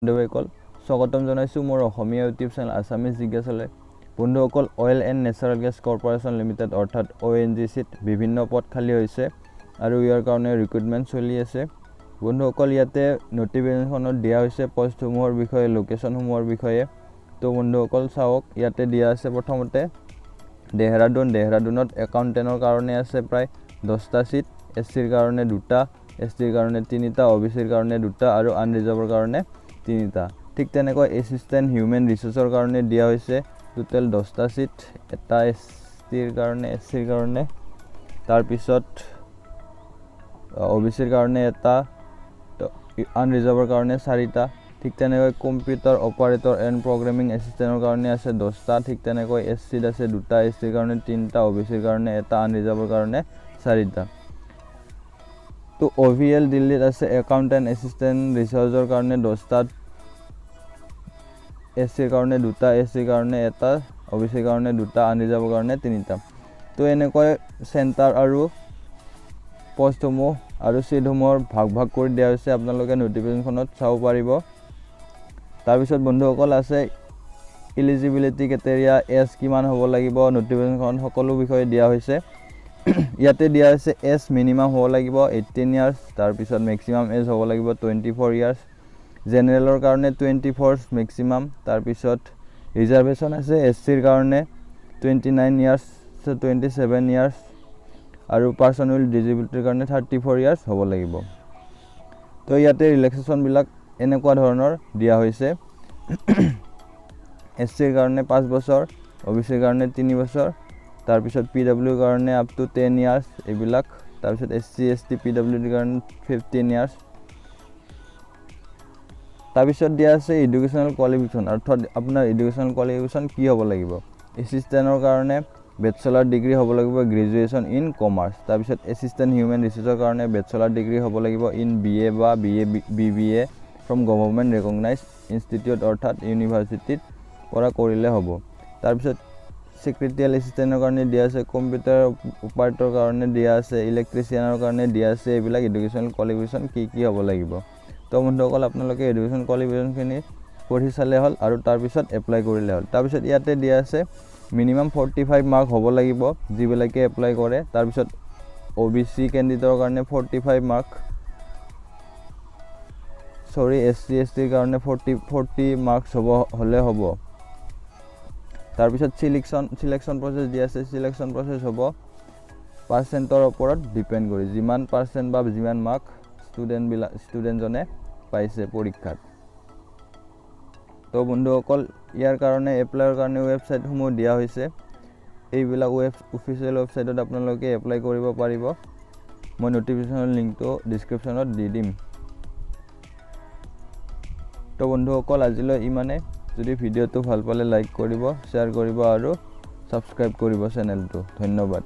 বন্ধুসকল স্বাগতম জনাইছো মোৰ অসমীয়া ইউটিউব চেনেল আসামিজ জিজ্ঞাসালৈ বন্ধুসকল oil and natural gas corporation limited অৰ্থাৎ ONGCত বিভিন্ন পদ খালী হৈছে আৰু ইয়াৰ কাৰণে ৰিক্ৰুটমেণ্ট চলি আছে বন্ধুসকল ইয়াতে নটিফিকেশ্যনত দিয়া হৈছে পোষ্টসমূহৰ বিষয়ে লোকেশ্যনসমূহৰ বিষয়ে তো বন্ধুসকল চাওক ইয়াতে দিয়া আছে প্ৰথমতে দেহৰাদুনত একাউণ্টেণ্টৰ কাৰণে আছে প্ৰায় 10টা সিট এসসিৰ কাৰণে 2টা এসটিৰ কাৰণে 3টা ওবিসিৰ কাৰণে 2টা আৰু আনৰিজাৰ্ভৰ কাৰণে 3টা ঠিক তেনেকৈ এসিস্ট্যান্ট হিউম্যান ৰিসোৰ্সৰ কাৰণে দিয়া হৈছে টোটাল 10টা সিট এটা এসটিৰ কাৰণে তাৰ পিছত ওবিসিৰ কাৰণে এটা আনৰিজাৰ্ভৰ কাৰণে 4টা ঠিক তেনেকৈ কম্পিউটাৰ অপাৰেটৰ এণ্ড প্ৰগ্ৰামিং এসিস্ট্যান্টৰ কাৰণে আছে 10টা ঠিক তেনেকৈ এসসিত আছে 2টা এসটিৰ কাৰণে 3টা ওবিসিৰ কাৰণে এটা আনৰিজাৰ্ভৰ কাৰণে 4টা তো OVL দিল্লীত আছে একাউণ্টেণ্ট এসিস্ট্যান্ট ৰিসাৰ্চৰ কাৰণে 10টা এসসিৰ কাৰণে 2টা এসটিৰ কাৰণে এটা ওবিসিৰ কাৰণে 2টা আনৰিজাৰ্ভৰ কাৰণে 3টা তো এনেকৈ সেন্টাৰ আৰু পোষ্টসমূহ আৰু সিটসমূহৰ ভাগ কৰি দিয়া হৈছে আপোনালোকে নটিফিকেশ্যনত চাব পাৰিব তাৰ পিছত বন্ধুসকল আছে এলিজিবিলিটি ক্ৰাইটেৰিয়া এজ কিমান হ'ব লাগিব নটিফিকেশ্যনত সকলো বিষয় দিয়া হৈছে ইয়াতে দিয়া আছে এজ মিনিমাম হ'ব লাগিব 18 ইয়াৰ্স তাৰ পিছত ম্যাক্সিমাম এজ হ'ব লাগিব 24 ইয়াৰ্স জেনাৰেলৰ কাৰণে 24 ম্যাক্সিমাম তাৰ পিছত ৰিজাৰ্ভেশন আছে এসসিৰ কাৰণে 29 ইয়াৰ্স 27 ইয়াৰ্স আৰু পাৰ্সন উইথ ডিসেবিলিটিৰ কাৰণে 34 ইয়াৰ্স হ'ব লাগিব তো ইয়াতে ৰিলেক্সেশন বিলাক এনেকুৱা ধৰণৰ দিয়া হৈছে এসসিৰ কাৰণে 5 বছৰ ওবিসিৰ কাৰণে 3 বছৰ তাৰ পিছত পিডব্লিউ কাৰণে আপ টু 10 ইয়াৰ্স এইবিলাক তাৰ পিছত এসসি এসটি পিডব্লিউৰ কাৰণে 15 ইয়াৰ্স তাৰ পিছত দিয়া আছে এডুকেশনাল কোৱালিফিকেশন অৰ্থাৎ আপোনাৰ এডুকেশনাল কোৱালিফিকেশন কি হ'ব লাগিব এসিস্ট্যান্টৰ কাৰণে বেচেলাৰ ডিগ্ৰী হ'ব লাগিব গ্ৰেজুৱেচন ইন কমাৰ্চ তাৰ পিছত এসিস্ট্যান্ট হিউম্যান ৰিসোৰ্সৰ কাৰণে বেচেলাৰ ডিগ্ৰী হ'ব লাগিব ইন BA বা BBA ফ্ৰম গভৰ্নমেণ্ট ৰেকগনাইজড ইনষ্টিটিউট অৰ্থাৎ ইউনিভাৰ্চিটিত পৰা কৰিলে হ'ব তাৰ পিছত সেক্ৰেটাৰিয়েল এসিস্ট্যান্টৰ কাৰণে দিয়া আছে কম্পিউটাৰ অপাৰেটৰৰ কাৰণে দিয়া আছে ইলেক্ট্ৰিচিয়ানৰ কাৰণে দিয়া আছে এইবিলাক এডুকেশনাল কোৱালিফিকেশন কি হ'ব লাগিব তো বন্ধুসকল আপোনালোকে এডুকেশন কোৱালিফিকেশনখিনি পঢ়ি চালে হ'ল আৰু তাৰ পিছত এপ্লাই কৰিলে হ'ল তাৰ পিছত ইয়াতে দিয়া আছে মিনিমাম 45 মাৰ্ক হ'ব লাগিব যিবিলাকে এপ্লাই কৰে তাৰ পিছত OBC ক্যান্ডিডেটৰ কাৰণে 45 মাৰ্ক সৰি SC STৰ কাৰণে 40 মাৰ্কস হ'লে হ'ব তাৰ পিছত সিলেকশন প্ৰসেস দিয়া আছে সিলেকশন প্ৰসেস হ'ব পাৰ্সেন্টৰ ওপৰত ডিপেন্ড কৰি যিমান পাৰ্সেন্ট বা যিমান মাৰ্ক ষ্টুডেন্টজনে পাইছে পৰীক্ষাত তো বন্ধুসকল ইয়াৰ কাৰণে এপ্লাইৰ কাৰণে ওয়েবসাইটসমূহ দিয়া হৈছে এইবিলাক অফিচিয়েল ওয়েবসাইটত আপোনালোকে এপ্লাই কৰিব পাৰিব মই নটিফিকেশ্যনৰ লিংকটো ডেসক্ৰিপচনত দি দিম তো বন্ধুসকল আজিলৈ ইমানে যদি ভিডিওটো ভাল পালে লাইক কৰিব শেয়াৰ কৰিব আৰু সাবস্ক্ৰাইব কৰিব চেনেলটো ধন্যবাদ